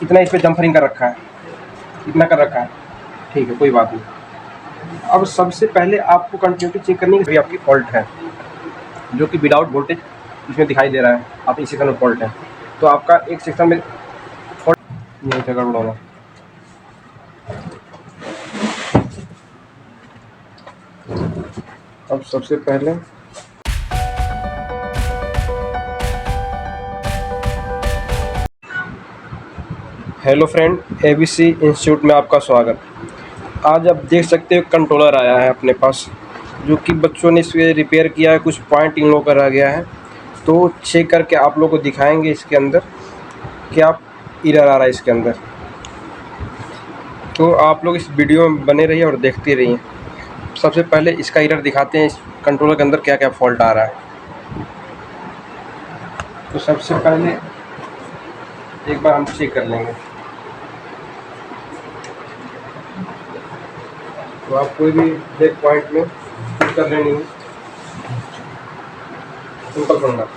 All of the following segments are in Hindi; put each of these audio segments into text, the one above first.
इतना इस पर जम्परिंग कर रखा है, इतना कर रखा है, ठीक है, कोई बात नहीं। अब सबसे पहले आपको कंटिन्यूटी चेक करनी है कि आपकी फॉल्ट है, जो कि विदाउट वोल्टेज इसमें दिखाई दे रहा है, आप इस सेक्शन में फॉल्ट है, तो आपका एक सेक्शन में फॉल्ट नहीं था, गड़बड़ होगा। अब सबसे पहले हेलो फ्रेंड, एबीसी इंस्टीट्यूट में आपका स्वागत। आज आप देख सकते हो कंट्रोलर आया है अपने पास, जो कि बच्चों ने इसे रिपेयर किया है, कुछ पॉइंट इन लोगों का रह गया है, तो चेक करके आप लोगों को दिखाएंगे इसके अंदर क्या एरर आ रहा है इसके अंदर। तो आप लोग इस वीडियो में बने रहिए और देखते रहिए। सबसे पहले इसका एरर दिखाते हैं, इस कंट्रोलर के अंदर क्या क्या फॉल्ट आ रहा है। तो सबसे पहले एक बार हम चेक कर लेंगे। तो आप कोई भी ब्रेक पॉइंट में कुछ कर लेनी है, सिंपल करूँगा।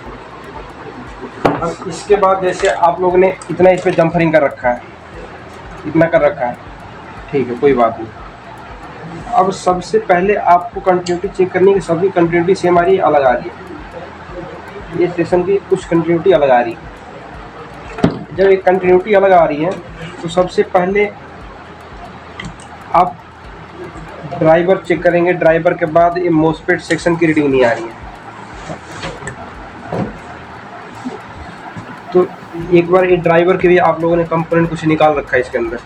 अब इसके बाद जैसे आप लोगों ने इतना इस पर जम्परिंग कर रखा है, इतना कर रखा है, ठीक है, कोई बात नहीं। अब सबसे पहले आपको कंटिन्यूटी चेक करनी है कि सभी कंटिन्यूटी सेम आ रही है, अलग आ रही है। ये सेक्शन की कुछ कंटिन्यूटी अलग आ रही है। जब एक कंटिन्यूटी अलग आ रही है तो सबसे पहले आप ड्राइवर चेक करेंगे। ड्राइवर के बाद ये मोसफेट सेक्शन की रीडिंग नहीं आ रही है, तो एक बार ये ड्राइवर के भी आप लोगों ने कंपोनेंट कुछ निकाल रखा है इसके अंदर,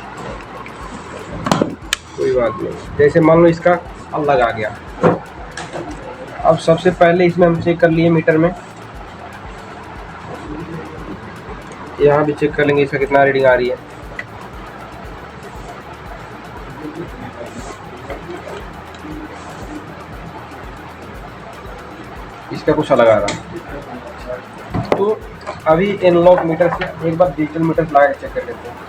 कोई बात नहीं। जैसे मान लो इसका अलग आ गया। अब सबसे पहले इसमें हम चेक कर लिए मीटर में, यहाँ भी चेक कर लेंगे इसका कितना रीडिंग आ रही है। इसका कुछ अलग आ रहा है। तो अभी एनालॉग मीटर से एक बार डिजिटल मीटर लगा के चेक कर लेते हैं।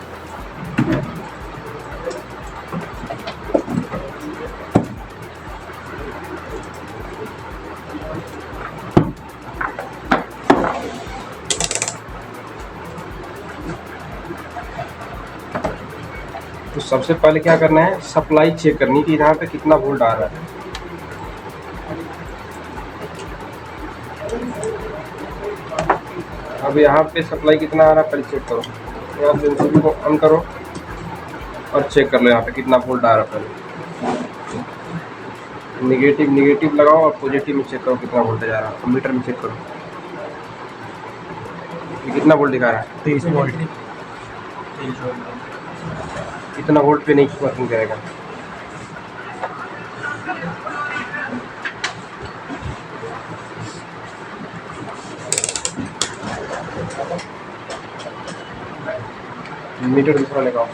तो सबसे पहले क्या करना है, सप्लाई चेक करनी कि यहाँ पे कितना वोल्ट आ रहा है। अब यहाँ पे सप्लाई कितना आ रहा है पहले चेक करो। यहाँ से एमसीबी को ऑन करो और चेक कर लो यहाँ पे कितना वोल्ट आ रहा है। पहले निगेटिव लगाओ और पॉजिटिव में चेक करो कितना वोल्टेज आ रहा है। मीटर में चेक करो ये कितना वोल्ट दिखा रहा है, 23 वोल्ट। इतना वोल्ट पे नहीं वर्किंग करेगा। मीटर दूसरा लगाओ।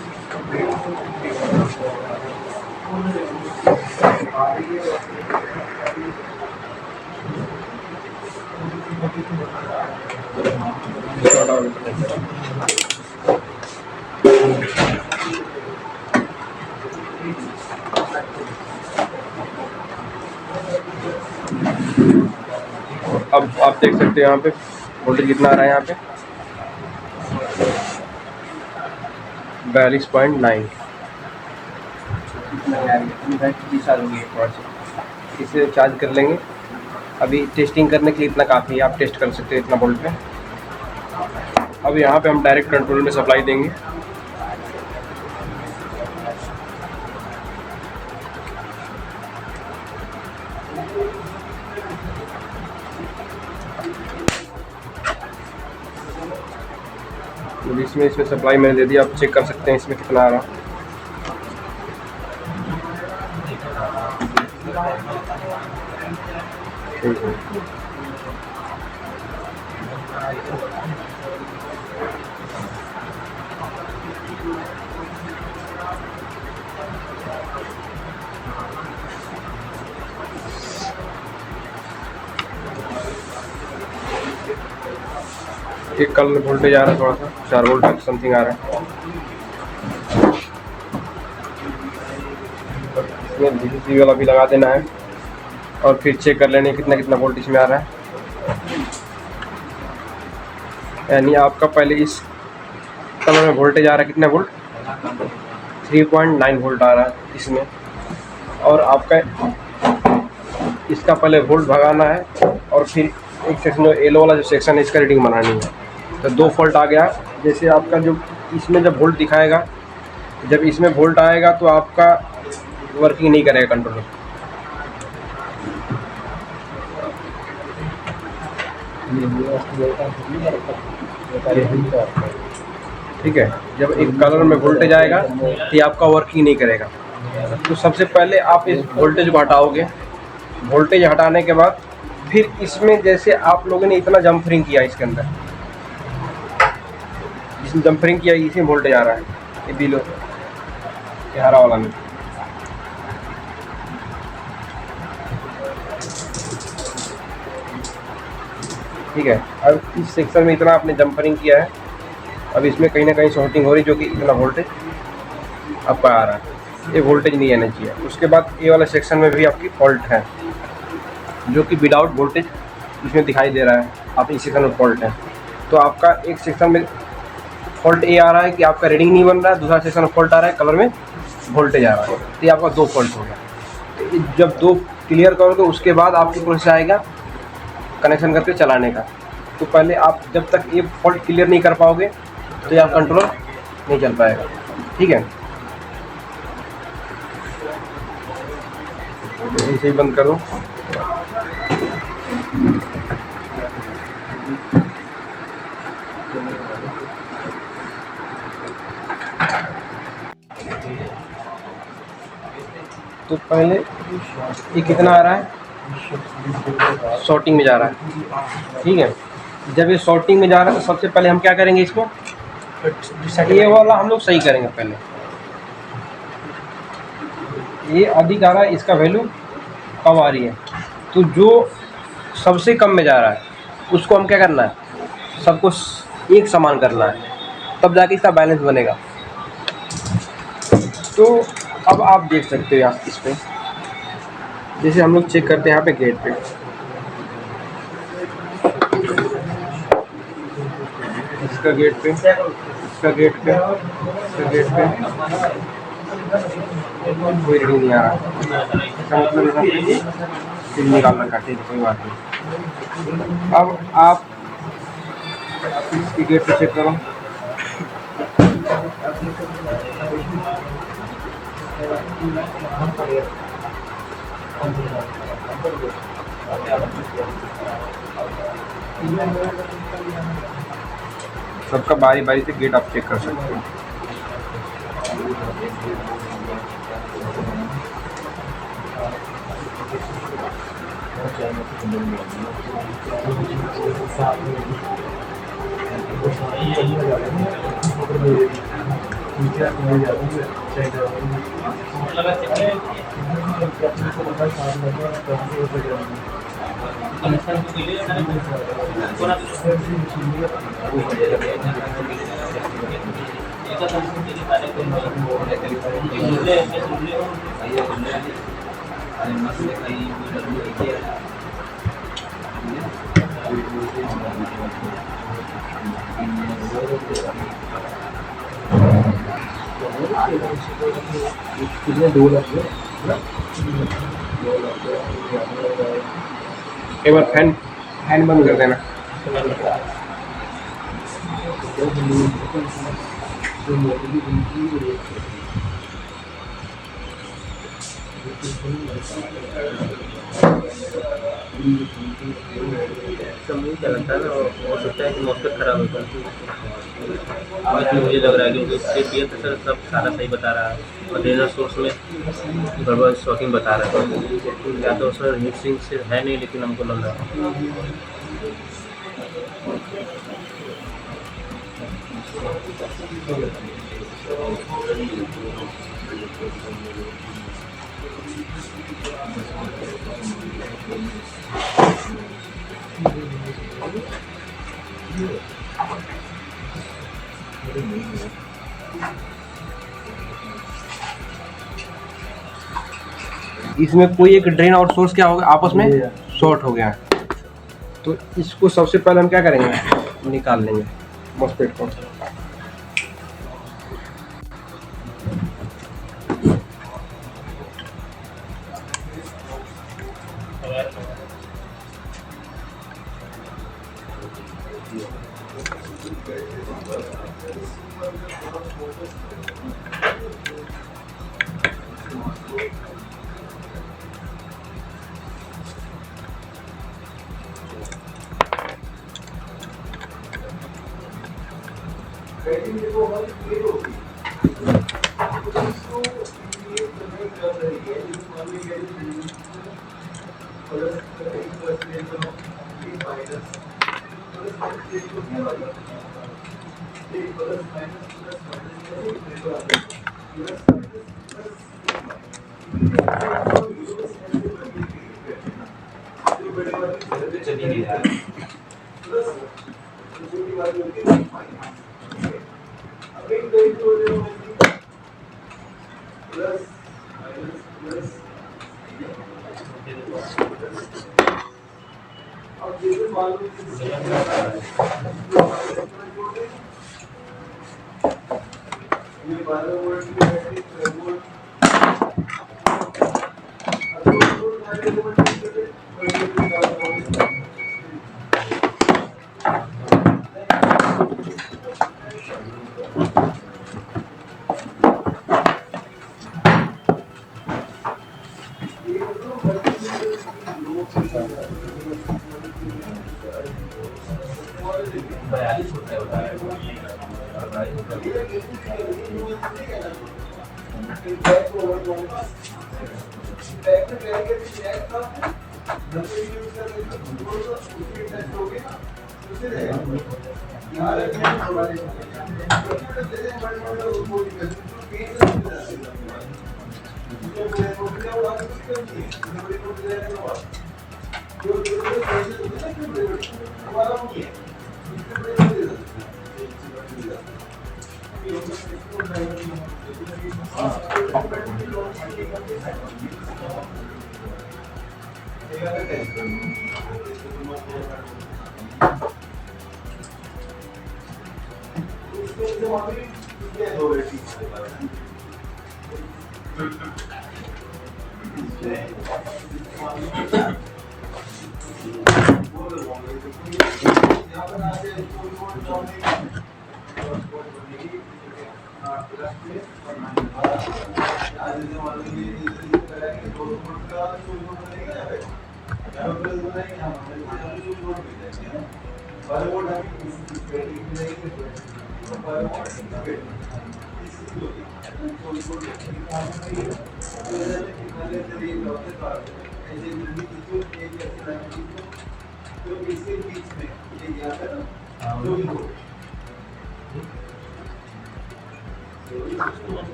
अब आप देख सकते हैं यहाँ पे वोल्टेज कितना आ रहा है, यहाँ पे 42.9। इसे चार्ज कर लेंगे। अभी टेस्टिंग करने के लिए इतना काफ़ी है, आप टेस्ट कर सकते हैं इतना वोल्ट पे। अब यहाँ पे हम डायरेक्ट कंट्रोल में सप्लाई देंगे। तो इसमें सप्लाई मैंने दे दिया, आप चेक कर सकते हैं इसमें कितना आ रहा है। ठीक है, एक कल वोल्टेज आ रहा है, थोड़ा सा 4 वोल्ट तक समथिंग आ रहा है। इसमें डीसी वाला भी लगा देना है और फिर चेक कर लेना कितना वोल्ट इसमें आ रहा है। यानी आपका पहले इस कलर में वोल्टेज आ रहा है, कितना वोल्ट, 3.9 वोल्ट आ रहा है इसमें। और आपका इसका पहले वोल्ट भगाना है और फिर एक सेक्शन जो येलो वाला जो सेक्शन है इसका रीडिंग बनानी है। तो 2 फॉल्ट आ गया। जैसे आपका जो इसमें जब वोल्ट दिखाएगा, जब इसमें वोल्ट आएगा तो आपका वर्किंग नहीं करेगा कंट्रोलर। ठीक है, जब एक कलर में वोल्टेज आएगा तो ये आपका वर्किंग नहीं करेगा। तो सबसे पहले आप इस वोल्टेज को हटाओगे। वोल्टेज हटाने के बाद फिर इसमें जैसे आप लोगों ने इतना जंपरिंग किया, इसके अंदर जिसमें जंपरिंग किया इसमें वोल्टेज आ रहा है, ये बिलो ये हरा वाला में। ठीक है, अब इस सेक्शन में इतना आपने जंपरिंग किया है, अब इसमें कहीं ना कहीं शॉर्टिंग हो रही, जो कि इतना वोल्टेज आपका आ रहा है, ये वोल्टेज नहीं आना चाहिए। उसके बाद ये वाला सेक्शन में भी आपकी फॉल्ट है, जो कि विदाउट वोल्टेज इसमें दिखाई दे रहा है, आप इस सेक्शन में फॉल्ट है। तो आपका एक सेक्शन में फॉल्ट ये आ रहा है कि आपका रीडिंग नहीं बन रहा है, दूसरा सेक्शन में फॉल्ट आ रहा है, कलर में वोल्टेज आ रहा है। तो ये आपका 2 फॉल्ट होगा। तो जब 2 क्लियर करोगे उसके बाद आपके प्रोसेस आएगा कनेक्शन करके चलाने का। तो पहले आप जब तक ये फॉल्ट क्लियर नहीं कर पाओगे तो ये आप कंट्रोलर नहीं चल पाएगा। ठीक है, इसे ही बंद कर दो। तो पहले ये कितना आ रहा है, शॉर्टिंग में जा रहा है। ठीक है, जब ये शॉर्टिंग में जा रहा है तो सबसे पहले हम क्या करेंगे, इसको ये वाला हम लोग सही करेंगे। पहले ये अधिक आ रहा है, इसका वैल्यू कम आ रही है, तो जो सबसे कम में जा रहा है उसको हम क्या करना है, सबको एक समान करना है, तब जाके इसका बैलेंस बनेगा। तो अब आप देख सकते हो यहाँ इस पर, जैसे हम लोग चेक करते हैं यहाँ पे गेट पे, इसका गेट पे, इसका गेट पे, इसका गेट पे कोई रीडिंग नहीं आ रहा। इसका मतलब फिर निकाल रखा, ठीक है, कोई बात नहीं। अब आप इसकी गेट पे चेक करो, सबका बारी बारी से गेट आप चेक कर सकते हो। एक बार फैन बंद कर देना। समझ चलता है ना, हो सकता है कि मौसम खराब होता है, बाकी मुझे लग रहा है क्योंकि चेक किया तो सर सब सारा सही बता रहा है और लेजर सोर्स में गड़बड़ शॉकिंग बता रहा है। या तो सर हीट सिंक से है नहीं, लेकिन हमको लग रहा है इसमें कोई एक ड्रेन और सोर्स क्या होगा, आपस में शॉर्ट हो गया है। तो इसको सबसे पहले हम क्या करेंगे, निकाल लेंगे मॉस्फेट को।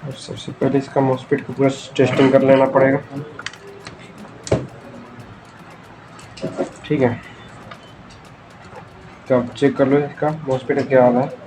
और सबसे पहले इसका मॉसफेट को पूरा टेस्टिंग कर लेना पड़ेगा। ठीक है, तो अब चेक कर लो इसका मॉसफेट क्या हाल है।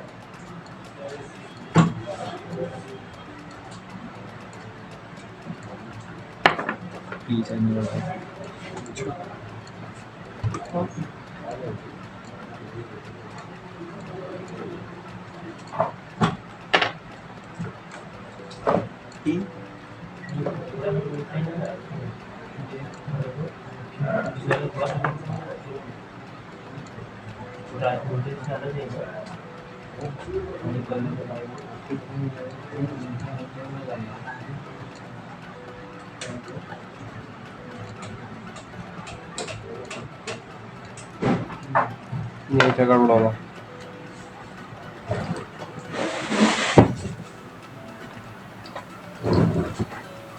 यही था गड़बड़ होना।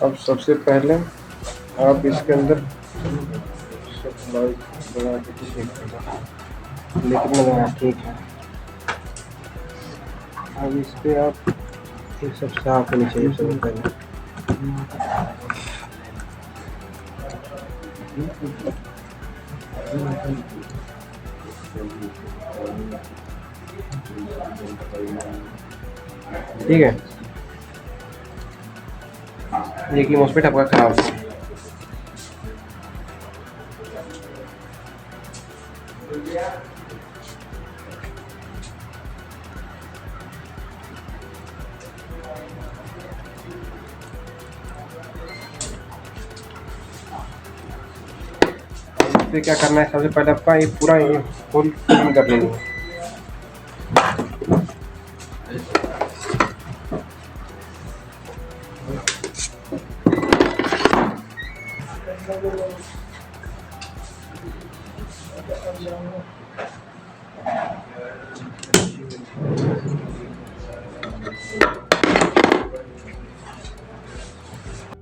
अब सबसे पहले आप इसके अंदर सप्लाई बना के चेक करना, लेकिन लगा ठीक है। अब इस पे आप ये सब साफ होनी चाहिए सबसे पहले। ठीक है, ये की मॉस्फेट आपका खराब है। इस पे क्या करना है, सबसे पहले आपका ये पूरा ये होल क्लीन कर लेंगे।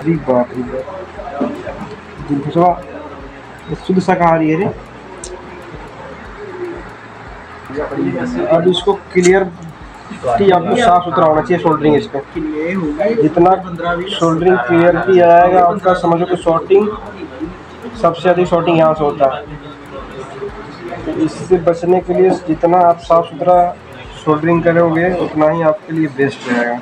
अरे बाप रे बाप, शुद्ध शाकाहारी है रे। अब इसको क्लियर आपको साफ सुथरा होना चाहिए सोल्डरिंग। इस पे जितना सोल्डरिंग क्लियर किया जाएगा आपका समझो कि शॉर्टिंग सबसे अधिक शॉर्टिंग यहाँ से होता है। तो इससे बचने के लिए जितना आप साफ सुथरा सोल्डरिंग करोगे उतना ही आपके लिए बेस्ट रहेगा।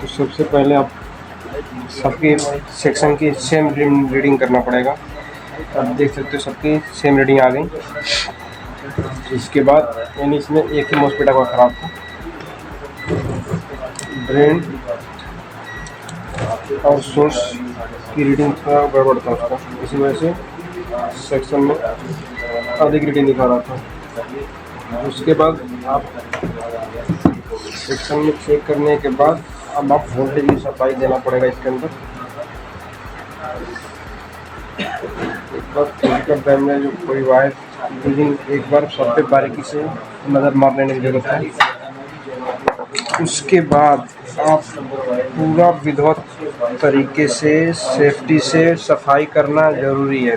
तो सबसे पहले आप सबके सेक्शन की सेम रीडिंग करना पड़ेगा। आप देख सकते हो सबकी सेम रीडिंग आ गई। इसके बाद यानी इसमें एक ही मॉस्फेट का ख़राब था, ड्रेन और सोर्स की रीडिंग थोड़ा गड़बड़ था उसका, इसी वजह से सेक्शन में अधिक रीडिंग दिखा रहा था। उसके बाद आप सेक्शन में चेक करने के बाद अब आप वोल्टेज की सप्लाई देना पड़ेगा इसके अंदर। एक बार फिजिकल डैमेज कोई वायर रीडिंग एक बार सब पे बारीकी से नज़र मार लेने की जरूरत है। उसके बाद आप पूरा विधिवत तरीके से सेफ्टी से सफाई करना ज़रूरी है,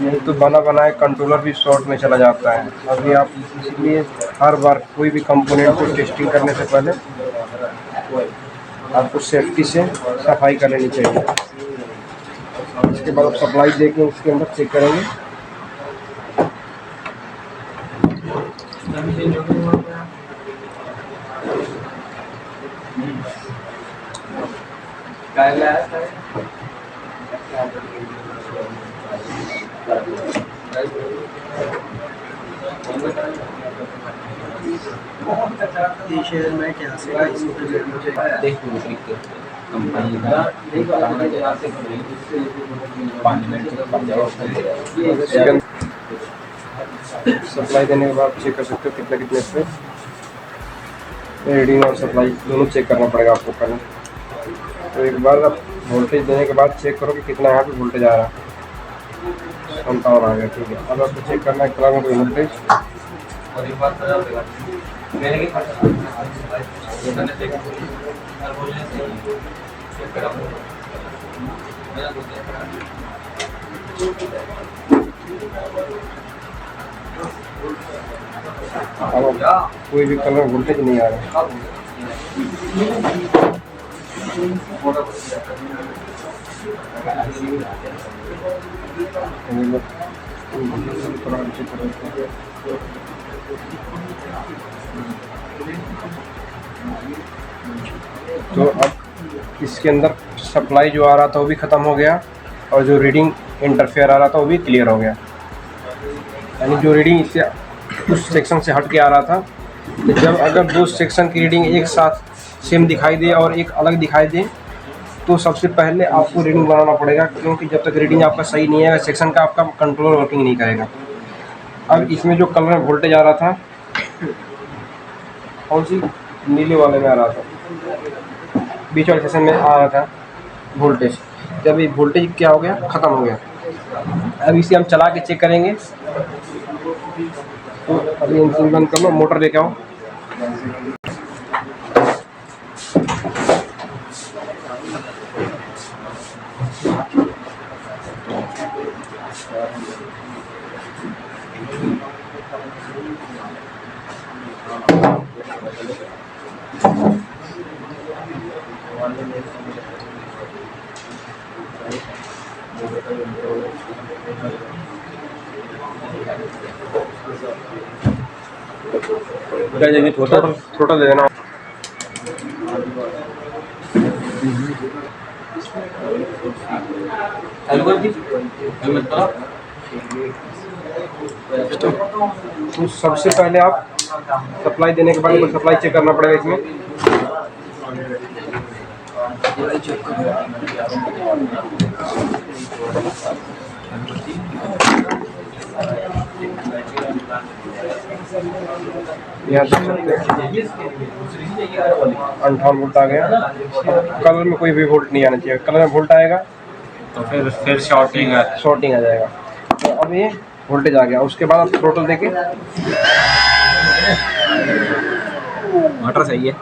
नहीं तो बना बनाए कंट्रोलर भी शॉर्ट में चला जाता है। अभी आप इसलिए हर बार कोई भी कंपोनेंट को टेस्टिंग करने से पहले आपको सेफ्टी से सफाई कर लेनी चाहिए। इसके बाद आप सप्लाई देके इसके अंदर चेक करेंगे। शेयर में क्या से कंपनी सप्लाई देने के बाद चेक कर सकते हो कितने पे रीडिंग और सप्लाई दोनों चेक करना पड़ेगा आपको पहले। तो एक बार आप वोल्टेज देने के बाद चेक करो कि कितना यहाँ पे वोल्टेज आ रहा है। 57 आ गया, ठीक है। अब आपको चेक करना है क्लास में कोई वोल्टेज और एक बात मैंने अब कोई भी कलर वोल्टेज नहीं आ रहा है। तो अब इसके अंदर सप्लाई जो आ रहा था वो भी ख़त्म हो गया और जो रीडिंग इंटरफेयर आ रहा था वो भी क्लियर हो गया। यानी जो रीडिंग इससे उस सेक्शन से हट के आ रहा था, तो जब अगर दो सेक्शन की रीडिंग एक साथ सेम दिखाई दे और एक अलग दिखाई दे तो सबसे पहले आपको रीडिंग बनाना पड़ेगा, क्योंकि जब तक रीडिंग आपका सही नहीं है सेक्शन का आपका कंट्रोलर वर्किंग नहीं करेगा। अब इसमें जो कलर में वोल्टेज आ रहा था, कौन सी नीले वाले में आ रहा था, बीच वाले सेक्शन में आ रहा था वोल्टेज, जब ये वोल्टेज क्या हो गया, ख़त्म हो गया। अब इसे हम चला के चेक करेंगे। तो अभी इंजन बंद कर लो, मोटर लेके आओ। क्या चाहिए? थोड़ा दे देना। तो सबसे पहले आप सप्लाई देने के बाद सप्लाई चेक करना पड़ेगा इसमें। यहाँ 58 वोल्ट आ गया। कलर में कोई भी वोल्ट नहीं आना चाहिए, कलर में वोल्ट आएगा तो फिर शॉर्टिंग आ जाएगा। तो अब ये वोल्टेज आ गया। उसके बाद आप थ्रोटल देके, मोटर सही है।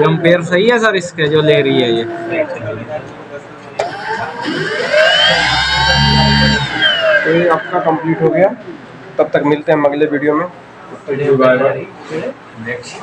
एम्पेयर सही है सर इसके जो ले रही है ये। तो ये आपका कंप्लीट हो गया। तब तक मिलते हैं हम अगले वीडियो में। नेक्स्ट